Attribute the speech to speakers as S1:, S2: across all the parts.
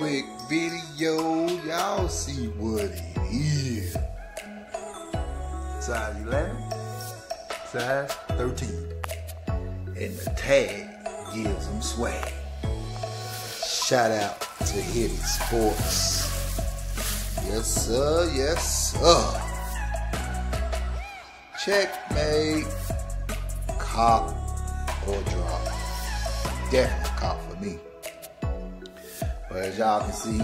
S1: quick video. Y'all see what it is. Size 11, size 13. And the tag gives them swag. Shout out to Hibbet Sports. Yes sir, yes sir. Checkmate. Cop or drop. Definitely cop for me. But as y'all can see,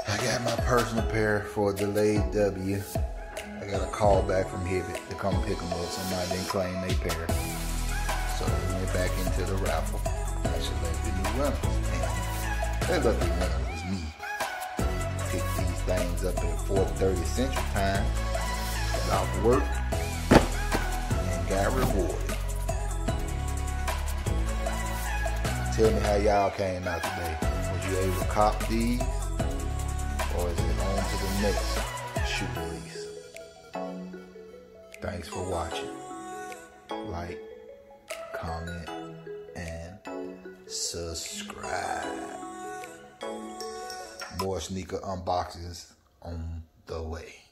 S1: I got my personal pair for a delayed W. I got a call back from Hibbet to come pick them up. Somebody didn't claim their pair. So we went back into the raffle. I selected the new runner. That lucky winner was me. Picked these things up at 4:30 Central Time. Got off work and got rewarded. Tell me how y'all came out today. Was you able to cop these? Or is it on to the next shoe release? Thanks for watching. Like, comment, and subscribe. More sneaker unboxings on the way.